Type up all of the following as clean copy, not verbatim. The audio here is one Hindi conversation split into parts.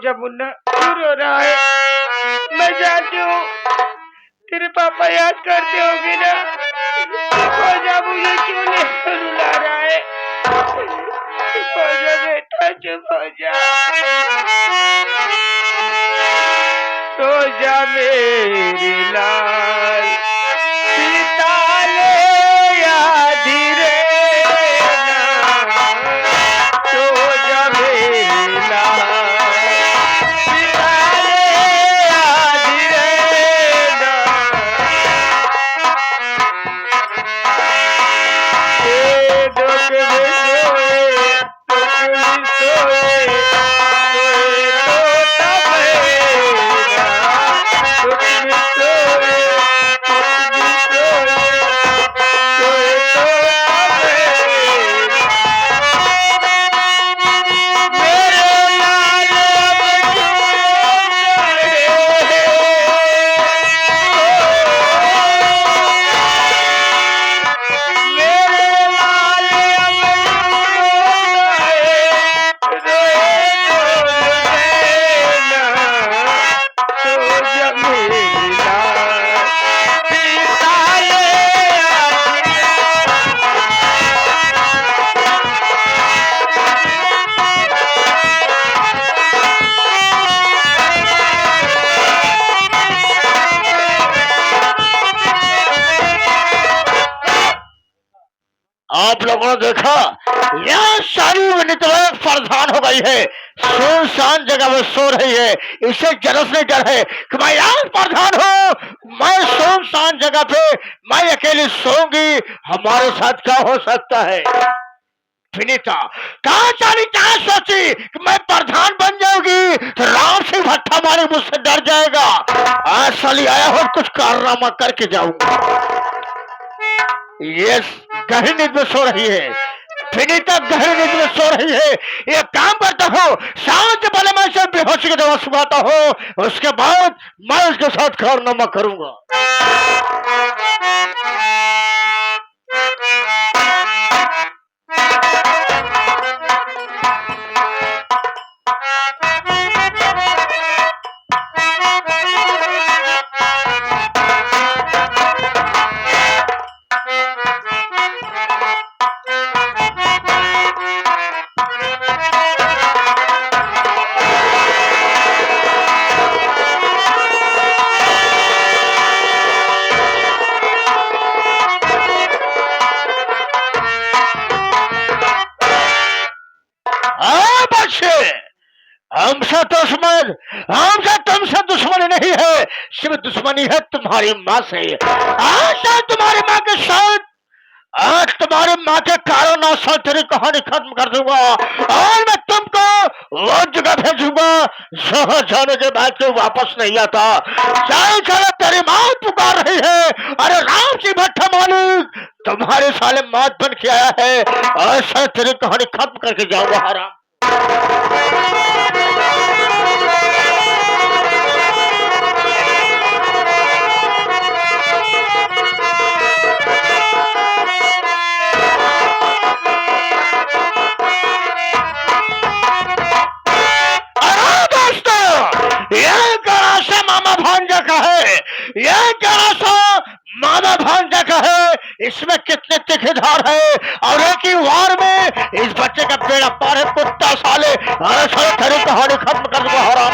जा मुन्ना, क्यों रो रहा है? मैं जानती हूँ तेरे पापा याद करते होंगे ना। फौजा मुझे क्यों रुला रहा है? फौजा बेटा, चुप हो जा, सो जा मेरी लाल, सितारे याद रहना, सो जा मेरी लाल, सितारे याद रहना। दुख में सोए, दुख में सोए, सोए तो तब मेरा, दुख में सोए, दुख में सोए, सोए तो तब मेरे लाल अब क्यों रहे? मेरे लाल अब क्यों रहे? रोए डोल देना, सो जा मेरी लाल, सितारे आप लोगों ने देखा, यह सारी वनिताएं परेशान हो गई है, सुनसान जगह में सो रही है। इसे जरस नहीं डर है कि मैं आज परेशान हूँ, मैं सुनसान जगह पे मैं अकेली सोऊंगी, हमारे साथ क्या हो सकता है? विनीता कहाँ चली, कहाँ सोची कि मैं प्रधान बन जाऊंगी तो राम सिंह भट्टा मारे मुझसे डर जाएगा। आज साली आया हो कुछ कारनामा करके जाऊंगा। ये गहरी नींद में सो रही है, विनीता गहरी नींद में सो रही है। ये काम करता हूँ, शांत पहले मैं इसे बेहोशी की दवा सुखाता हूँ, उसके बाद मैं उसके साथ कारनामा करूंगा। हमसे दुश्मन, हमसे तुमसे दुश्मनी नहीं है, सिर्फ दुश्मनी है तुम्हारी माँ से। आज तुम्हारी माँ के साथ, आज तुम्हारी माँ के कारण से तेरी कहानी खत्म कर दूंगा और मैं तुमको वो जगह भेजूंगा जहाँ जाने के बाद कोई वापस नहीं आता। चल चलो, तेरी माँ पुकार रही है। अरे राम जी भट्टा मालिक, तुम्हारे साले मौत बन के आया है, ऐसा तेरी कहानी खत्म करके जाऊंगा। हराम मामा भांजा का है, यह कैसा मामा भांजा का है, इसमें कितने तिखेदार है और एक ही वार में इस बच्चे का बेड़ा पार है। कुत्ता साले, अरे साले तेरी कहानी खत्म कर दूंगा। हराम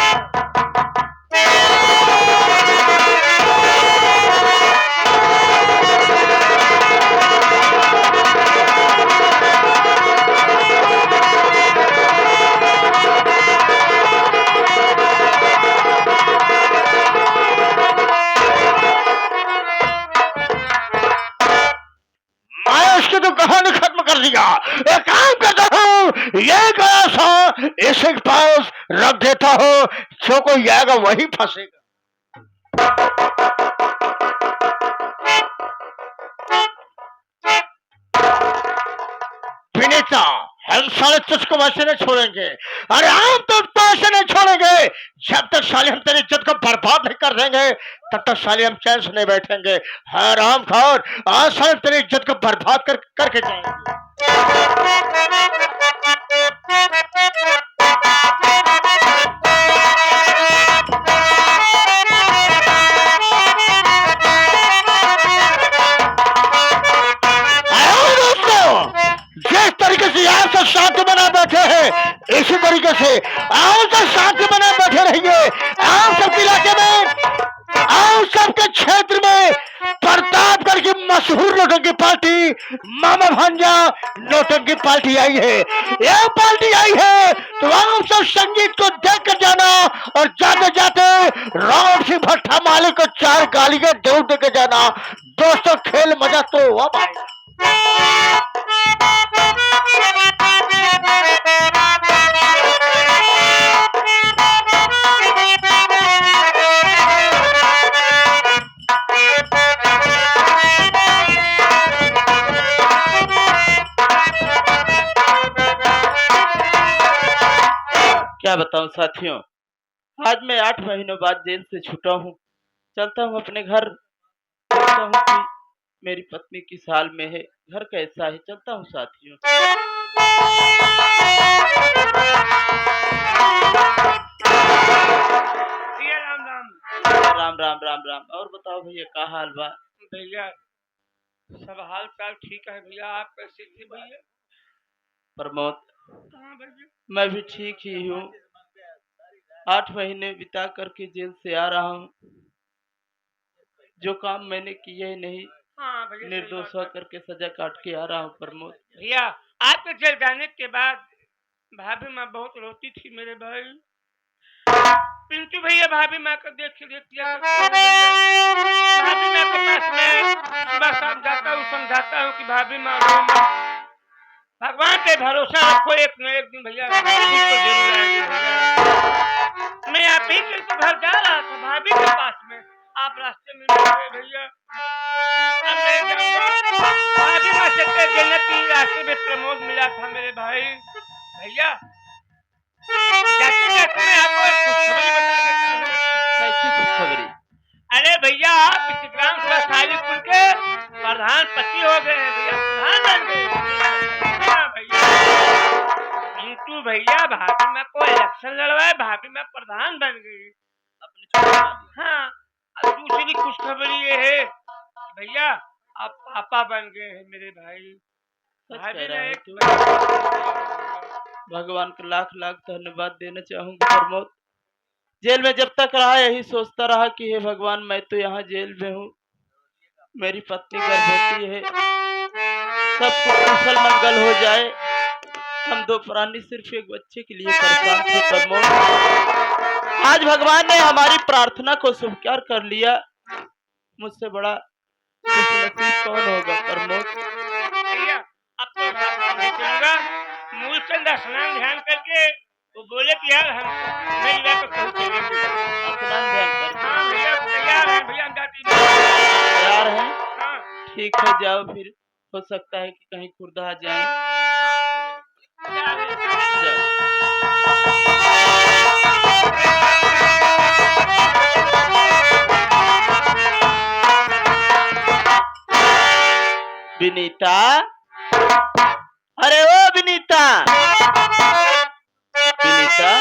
तो कहानी खत्म कर दिया। एक काम करता हूँ, ये गया इसे पास रख देता हूँ, जो कोई आएगा वही फंसेगा। विनीता, हम साले तुझको वैसे नहीं छोड़ेंगे। अरे हम तो ऐसे नहीं छोड़ेंगे, जब तक साले हम तेरी इज्जत को बर्बाद नहीं कर देंगे तब तक साले हम चैन से नहीं बैठेंगे। हराम खोर, आज साले तेरी इज्जत को बर्बाद करके जाएंगे। शांत बना बैठे हैं। इसी तरीके से आओ सब शांत बना बैठे रहिए। आओ सबके इलाके में, आओ सबके क्षेत्र में प्रतापगढ़ की मशहूर नौटंकी पार्टी मामा भांजा नौटंकी पार्टी आई है। यह पार्टी आई है तो आप सब संगीत को देख कर जाना और जाते जाते राम सिंह भट्टा मालिक को 4 गालियां जरूर दे के जाना। दोस्तों खेल मजा तो हुआ भाई। क्या बताऊं साथियों, आज मैं 8 महीनों बाद जेल से छूटा हूँ। चलता हूँ अपने घर, देखता हूँ कि मेरी पत्नी किस हाल में है, घर कैसा है। चलता हूँ साथियों। राम राम राम राम राम राम। और बताओ भैया, क्या हाल बा? भैया, सब हाल चाल ठीक है भैया। आप कैसे थे भैया? प्रमोद, हाँ भैया, मैं भी ठीक ही हूँ। 8 महीने बिता करके जेल से आ रहा हूँ। जो काम मैंने किए नहीं, हाँ भैया, सही निर्दोष बात है। होकर के सजा काट के आ रहा हूँ प्रमोद। भैया, आपके जेल जाने के बाद भाभी माँ बहुत रोती थी मेरे भाई। पिंटू भैया भाभी माँ को देख लिया करते हैं भैया। भाभी माँ के पास मैं सुबह शाम जाता हूँ, समझाता हूँ कि भाभी माँ रो मत, भगवान पे भरोसा रखो, एक न एक दिन भैया ठीक तो जरूर आएंगे भैया। मैं आप ही के घर जा रहा था भाभी के पास में, आप रास्ते में मिल गए भैया। अब मैं जाऊंगा भाभी माँ से कह देना कि रास्ते में प्रमोद मिला था मेरे भाई। भैया, जाते जाते मैं आपको एक खुशखबरी बता देता हूँ। कैसी खुशखबरी? अरे भैया, आप इस ग्राम सभा सालिपुर के प्रधान पति हो गए हैं भैया, प्रधान बन गए। हाँ भैया, पिंटू भैया भाभी माँ को इलेक्शन लड़वाए, भाभी माँ प्रधान बन गई अपने छोटे। हाँ, अब दूसरी खुशखबरी ये है कि भैया आप पापा बन गए हैं मेरे भाई। सच भाभी कह रहा ने है एक तू। भगवान को लाख लाख धन्यवाद देना चाहूंगा प्रमोद। जेल में जब तक रहा यही सोचता रहा कि हे भगवान, मैं तो यहाँ जेल में हूँ, मेरी पत्नी गर्भवती है, सब कुछ कुशल मंगल हो जाए। हम 2 प्राणी सिर्फ एक बच्चे के लिए परेशान थे प्रमोद। आज भगवान ने हमारी प्रार्थना को स्वीकार कर लिया। मुझसे बड़ा खुशनसीब कौन होगा प्रमोद? भैया, अब तो नहीं चलूंगा। मूलचंद स्नान ध्यान करके वो बोले कि यार हम नहीं जा तो कहीं चलेंगे। स्नान ध्यान करके हाँ भैया, तैयार है भैया, हम जाती तैयार हैं? हाँ। ठीक है, जाओ फिर। हो सकता है कि कहीं खुर्दा आ जाए। जाओ। विनीता, अरे ओ विनीता, विनीता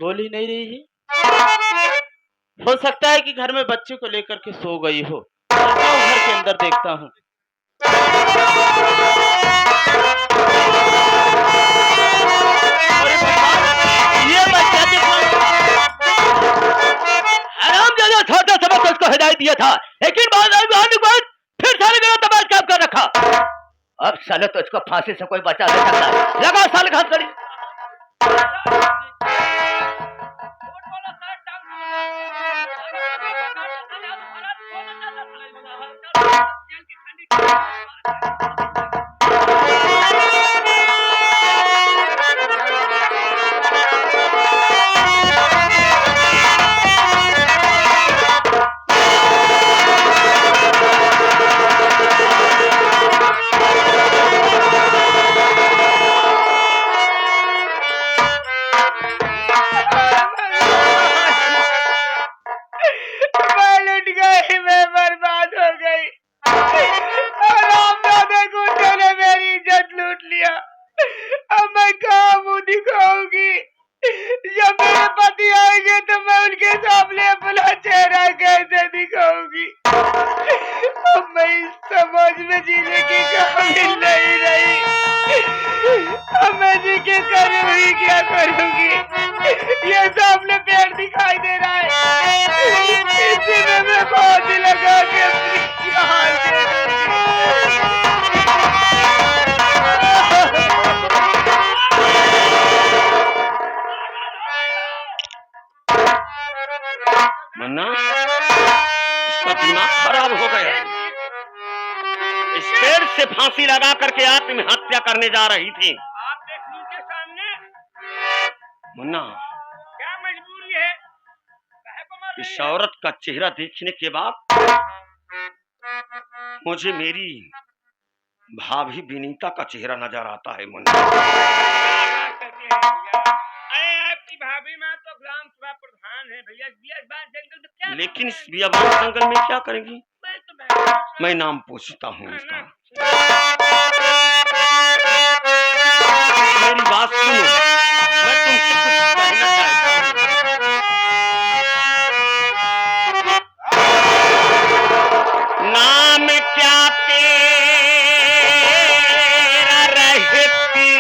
बोल ही नहीं रही है। हो सकता है कि घर में बच्चे को लेकर के सो गई हो। चलता हूँ घर के अंदर, देखता हूँ। अरे भगवान, ये मैं क्या देख रहा हूँ? हरामजादा छोटा सा बच्चा उसको हिदायत दिया था, लेकिन बाद फिर सारे जगह तबाश काम कर रखा। अब साले तो इसको फांसी से कोई बचा नहीं सकता। लगा साल घात करी। मैं लुट गई, मैं बर्बाद हो गई। रामदादा गुंडों ने मेरी इज्जत लूट लिया। अब मैं कहाँ मुंह दिखाऊंगी? जब मेरे पति आएंगे तो मैं उनके सामने अपना चेहरा कैसे दिखाऊंगी? अब मैं इस समाज में जीने की काबिल नहीं रही। अब मैं जी के करूंगी क्या करूंगी? ये सामने पेड़ दिखाई दे रहा है, इसी में मैं फांसी लगा के अपनी जान दे मन्ना, इसका दिमाग खराब हो गया है। इस पेड़ से फांसी लगा करके आत्महत्या करने जा रही थी। आप देख लीजिए सामने मुन्ना, क्या मजबूरी है, काहे को मर रही इस है? औरत का चेहरा देखने के बाद मुझे मेरी भाभी विनीता का चेहरा नजर आता है। मुन्ना, क्या बात करते हैं भैया? अरे आपकी भाभी माँ तो ग्राम सभा प्रधान है भैया, बियाबान जंगल में क्या लेकिन इस करते हैं? बियाबान जंगल में क्या करेंगी? मैं तो मैं मैं नाम पूछता हूँ इसका। मेरी बात सुनो, मैं तुमसे कुछ कहना चाहता हूँ। नाम क्या तेरा रहती,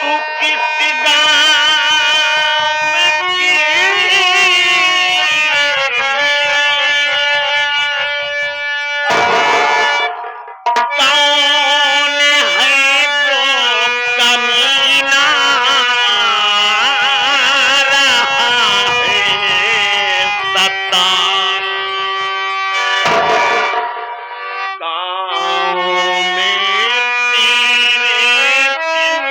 तू किस गाँव की, कौन है जो कमीना रहा है सता, गाँव में तेरे जिंदा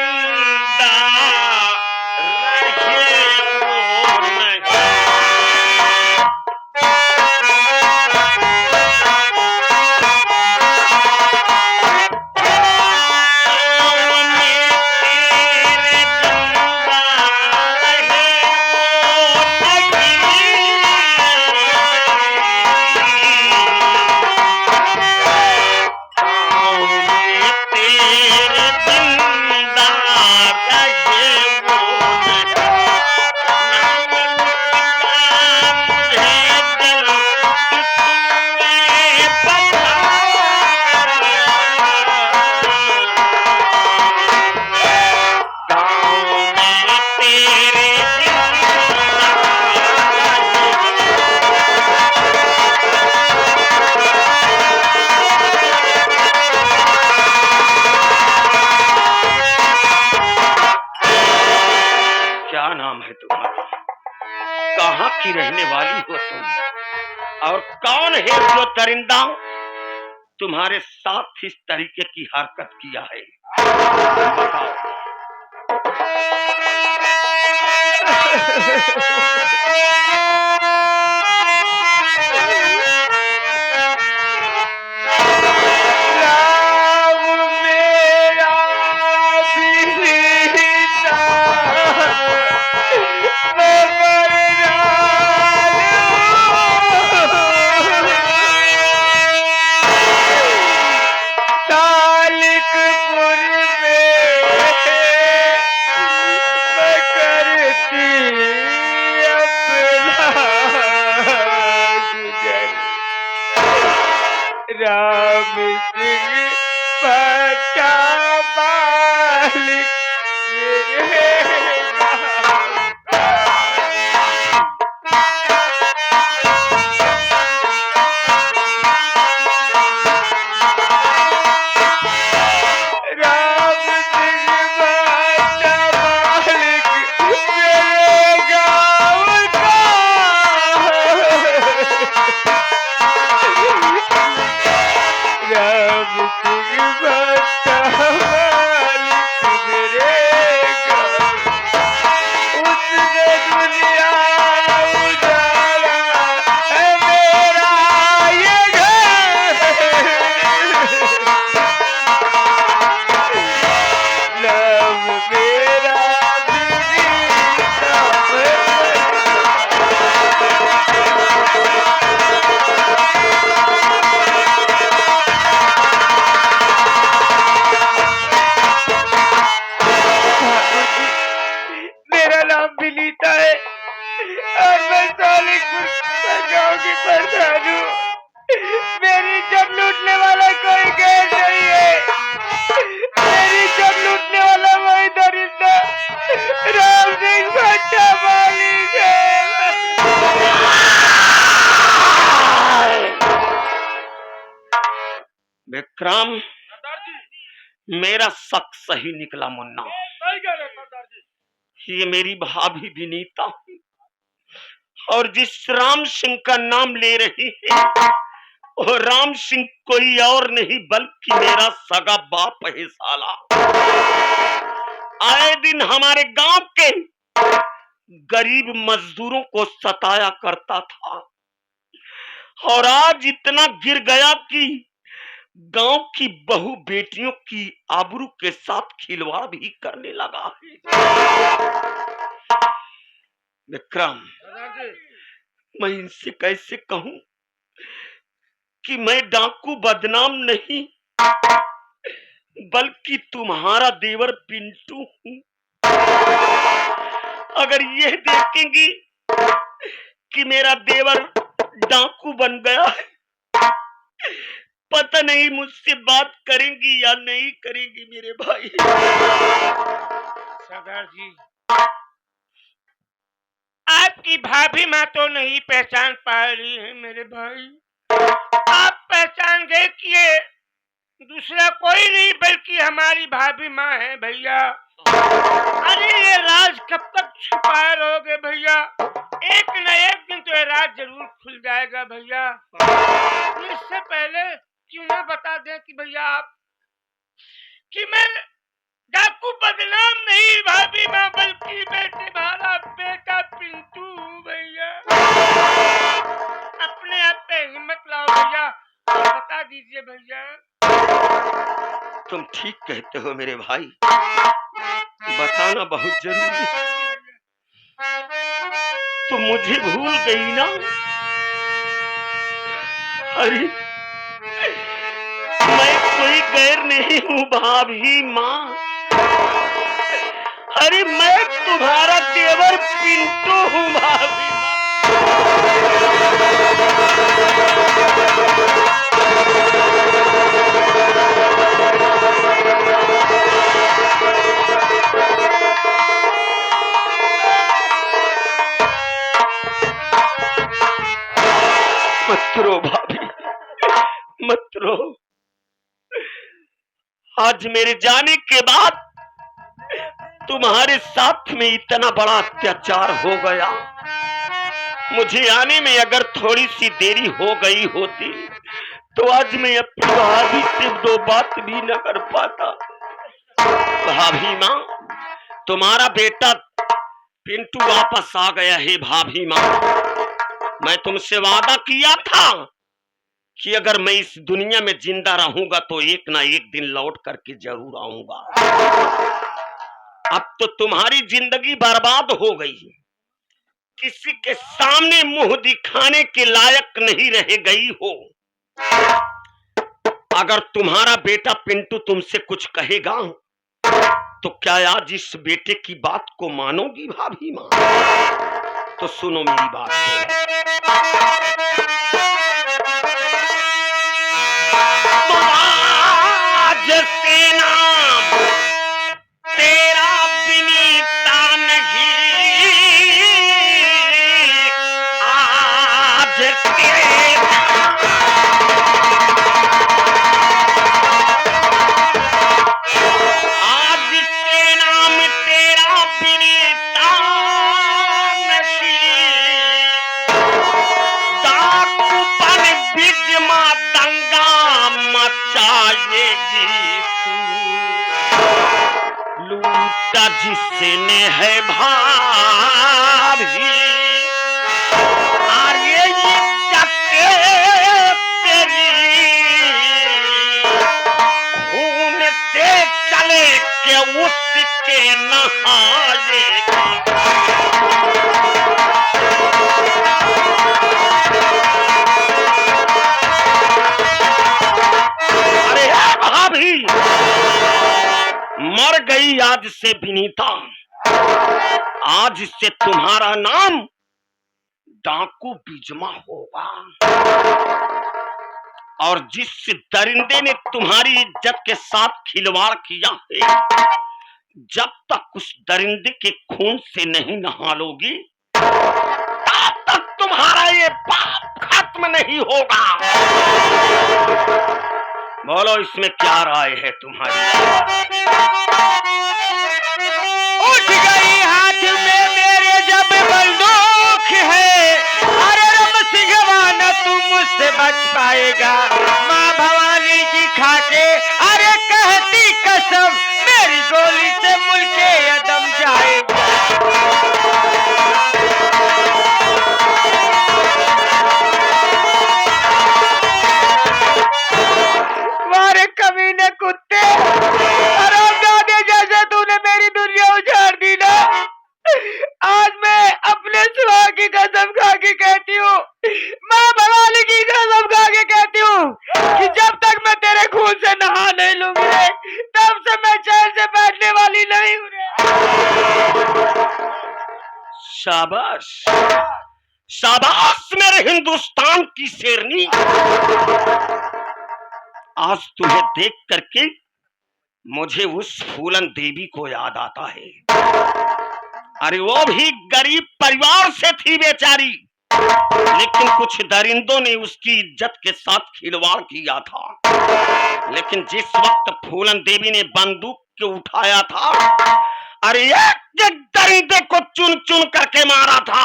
रहे वो नहीं। क्या नाम है तुम्हारा? कहाँ की रहने वाली हो तुम? और कौन है जो दरिंदा तुम्हारे साथ इस तरीके की हरकत किया है? बताओ। राम सिंह पट्टा मालिक राम सिंह बता विक्रम, सरदार जी, मेरा शक सही निकला मुन्ना। सही कह रहे हैं सरदार जी। ये मेरी भाभी विनीता और जिस राम सिंह का नाम ले रही है वो राम सिंह कोई और नहीं बल्कि मेरा सगा बाप है साला। आए दिन हमारे गांव के गरीब मजदूरों को सताया करता था और आज इतना गिर गया कि गांव की बहू बेटियों की आबरू के साथ खिलवाड़ भी करने लगा है। विक्रम, सरदार जी, मैं इनसे कैसे कहूं कि मैं डाकू बदनाम नहीं बल्कि तुम्हारा देवर पिंटू हूं। अगर यह देखेंगी कि मेरा देवर डाकू बन गया है, पता नहीं मुझसे बात करेंगी या नहीं करेंगी मेरे भाई। सरदार जी, आपकी भाभी माँ तो नहीं पहचान पा रही है मेरे भाई। आप पहचान गए कि ये दूसरा कोई नहीं बल्कि हमारी भाभी माँ है भैया। अरे ये राज कब तक छुपाए रहोगे भैया? एक न एक दिन तो ये राज जरूर खुल जाएगा भैया। इससे पहले क्यों ना बता दें कि भैया आप कि मैं डाकू बदनाम नहीं भाभी माँ बल्कि मैं तुम्हारा बेटा पिंटू हूँ भैया। अपने आप पे हिम्मत लाओ भैया और बता दीजिए भैया। तुम ठीक कहते हो मेरे भाई, बताना बहुत जरूरी है। तुम मुझे भूल गई ना? अरे मैं कोई गैर नहीं हूँ भाभी माँ। अरे मैं तुम्हारा देवर पिंटू हूँ भाभी माँ। मत रो भाभी, मत रो। आज मेरे जाने के बाद तुम्हारे साथ में इतना बड़ा अत्याचार हो गया। मुझे आने में अगर थोड़ी सी देरी हो गई होती तो आज मैं अपनी भाभी से दो बात भी न कर पाता। भाभी माँ, तुम्हारा बेटा पिंटू वापस आ गया है भाभी माँ। मैं तुमसे वादा किया था कि अगर मैं इस दुनिया में जिंदा रहूंगा तो एक ना एक दिन लौट करके जरूर आऊंगा। अब तो तुम्हारी जिंदगी बर्बाद हो गई, किसी के सामने मुंह दिखाने के लायक नहीं रह गई हो। अगर तुम्हारा बेटा पिंटू तुमसे कुछ कहेगा तो क्या आज इस बेटे की बात को मानोगी भाभी माँ? तो सुनो मेरी बात को। आज से नाम तेरा विनीता नहीं, आज से नाम तेरा विनीता नहीं। डाकू बन बिजमा दंगा मचाएगी तू, लूटा जिसने है भाभी। अरे इज्जत तेरी खून से चले के उसके नहाएगी। अरे भाभी, मर गई आज से विनीता। आज से तुम्हारा नाम डाकू बिजमा होगा। और जिस दरिंदे ने तुम्हारी इज्जत के साथ खिलवाड़ किया है, जब तक उस दरिंदे के खून से नहीं नहा लोगी तब तक तुम्हारा ये पाप खत्म नहीं होगा। बोलो इसमें क्या राय है तुम्हारी? उठ गई हाथ में मेरे जब बंदूक है, अरे रम सिंहवा न तू मुझसे बच पाएगा, माँ भवानी की खाके अरे कहती कसम, मेरी गोली से मुल्के अदम जाएगा। तुम्हारे कमीने कुत्ते, हरामजादे जैसे तूने मेरी दुनिया उजाड़ दी ना। आज मैं अपने सिवा की कसम खा के कहती हूँ, माँ भवानी की कसम खा के कहती हूँ कि जब तक मैं तेरे खून से नहा नहीं लूंगी रे, तब से मैं चैन से बैठने वाली नहीं हूँ रे। शाबाश, शाबाश मेरे हिंदुस्तान की शेरनी। आज तुम्हें देख करके मुझे उस फूलन देवी को याद आता है। अरे वो भी गरीब परिवार से थी बेचारी, लेकिन कुछ दरिंदों ने उसकी इज्जत के साथ खिलवाड़ किया था। लेकिन जिस वक्त फूलन देवी ने बंदूक को उठाया था, अरे एक दरिंदे को चुन चुन करके मारा था।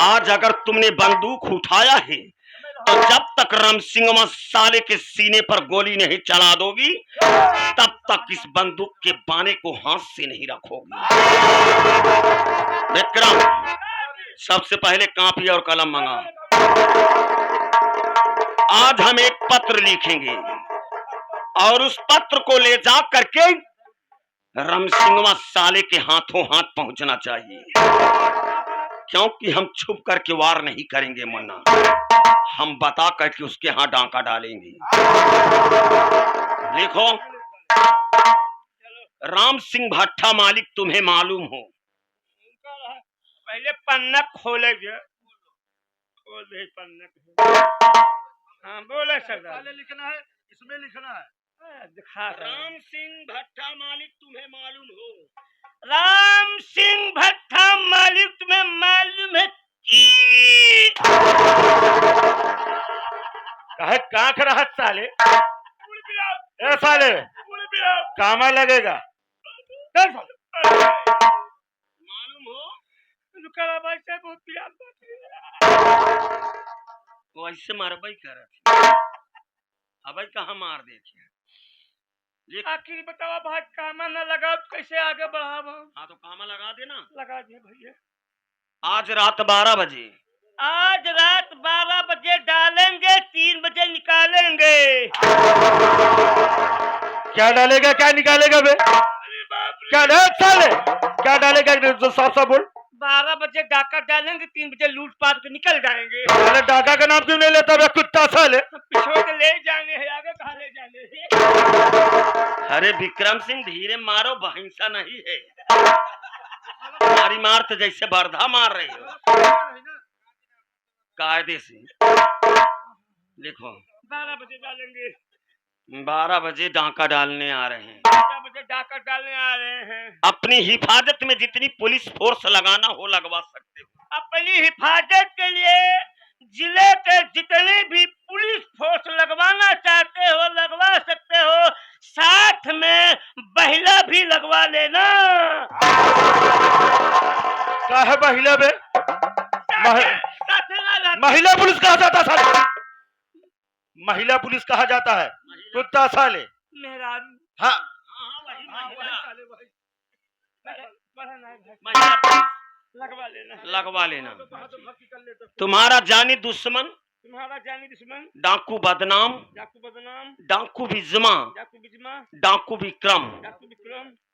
आज अगर तुमने बंदूक उठाया है तो जब तक रामसिंह साले के सीने पर गोली नहीं चला दोगी, तब तक इस बंदूक के बाने को हाथ से नहीं रखोगी। विक्रम, सबसे पहले कॉपी और कलम मंगा। आज हम एक पत्र लिखेंगे और उस पत्र को ले जा करके रामसिंह साले के हाथों हाथ पहुंचना चाहिए, क्योंकि हम छुप करके वार नहीं करेंगे मुन्ना, हम बता करके उसके यहाँ डांका डालेंगे। लिखो, राम सिंह भट्टा मालिक तुम्हें मालूम हो। पहले पन्ना खोलेंगे, खोल दे पन्ना। हाँ बोले सरदार, लिखना है, इसमें लिखना है। दिखा राम सिंह भट्टा मालिक तुम्हें मालूम हो। राम सिंह भट्टा मालिक तुम्हें मालूम है कि कहे कहाँ खड़ा है साले? ए साले कामा लगेगा। मालूम हो भाई से बहुत प्यार वो ऐसे मारबाई कर अब कहाँ मार देखे। आखिर बतावा भाई, कामा न लगा तो कैसे आगे बढ़ावा? हाँ तो कामा लगा देना। लगा दिए भैया। आज रात 12 बजे, आज रात 12 बजे डालेंगे, 3 बजे निकालेंगे। क्या डालेगा, क्या निकालेगा बे? क्या साले क्या डालेगा? जो साफ साफ बोल। 12 बजे डाका डालेंगे, 3 बजे लूट पाट के निकल जाएंगे। अरे डाका का नाम क्यों नहीं लेता बे कुत्ता साले? पिछोड़ के ले जाने है, आगे कहाँ ले जाने है? अरे विक्रम सिंह धीरे मारो, भैंसा नहीं है। हमारी मार तो जैसे बर्धा मार रही हो, कायदे से लिखो। 12 बजे डालेंगे। 12 बजे डाका डालने आ रहे हैं। 12 बजे डाका डालने आ रहे हैं। अपनी हिफाजत में जितनी पुलिस फोर्स लगाना हो लगवा सकते हो। अपनी हिफाजत के लिए जिले के जितने भी पुलिस फोर्स लगवाना चाहते हो लगवा सकते हो, साथ में महिला भी लगवा लेना। क्या है महिला बे? महिला पुलिस कहा जाता साले? महिला पुलिस कहा जाता है कुत्ता साले। मेहरारू। हाँ लगवा लेना। तुम्हारा जानी दुश्मन, डाकू बदनाम, डाकू बिजमा, डाकू विक्रम,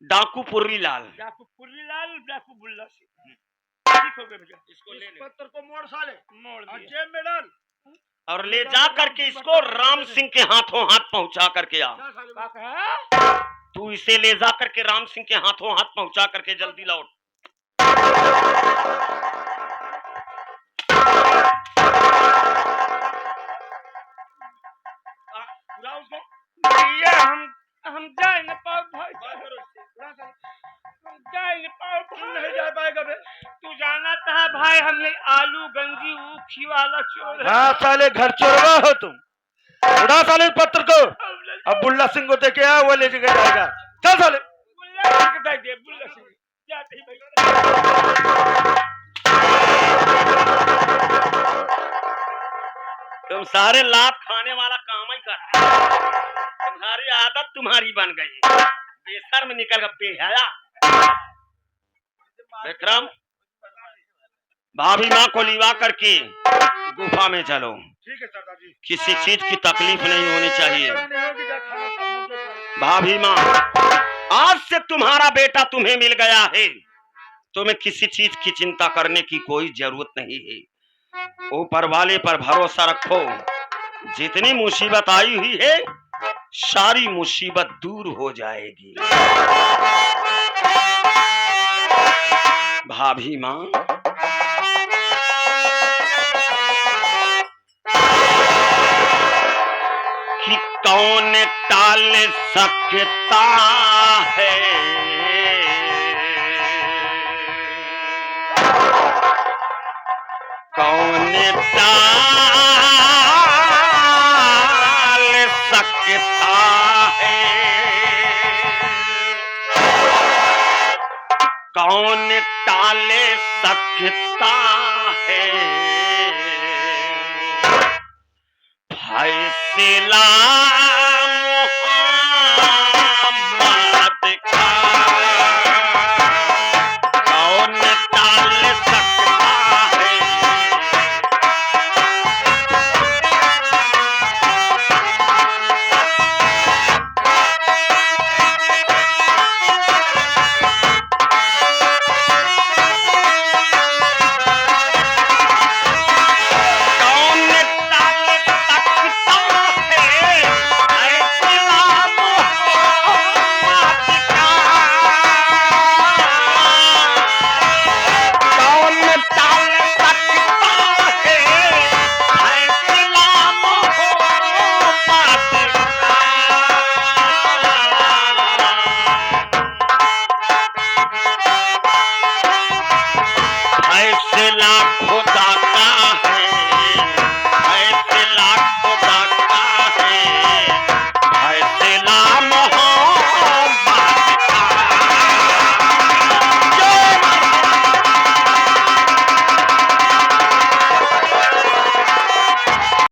डाकू पुर्री लाल। डाकू बुल्ला सिंह। ठीक हो गया भैया। इसको ले पत्थर को मोड़ साले, मोड़ जेब में डाल और ले जा करके इसको राम सिंह के हाथों हाथ पहुंचा करके आ। तू इसे ले जा करके राम सिंह के हाथों हाथ पहुंचा करके जल्दी लौट। भैया हम जा नहीं पाओ भाई, जा नहीं पाओ, तुम नहीं जा पाएगा बे। तू जाना था भाई, हमने आलू गंजी ऊखी वाला चोर। हाँ साले घर चोरवा हो तुम। उठा साले इस पत्थर को। अब बुल्ला सिंह को देखे आ, वो ले जाएगा। चल साले। बुल्ला सिंह जाते ही भाई। तुम सारे लात खाने वाला काम ही कर रहे हो। तुम्हारी आदत तुम्हारी बन गई। बेशर्म निकल कर बेहया। विक्रम, भाभी माँ को लिवा करके गुफा में चलो। ठीक है सरदार जी। किसी चीज की तकलीफ नहीं होनी चाहिए। भाभी माँ, आज से तुम्हारा बेटा तुम्हें मिल गया है। तुम्हें किसी चीज की चिंता करने की कोई जरूरत नहीं है। ऊपर वाले पर भरोसा रखो। जितनी मुसीबत आई हुई है, सारी मुसीबत दूर हो जाएगी। भाभी माँ, कि कौन टाल सकता है, कौन टाल सकता है, कौन टाल सकता है फैसला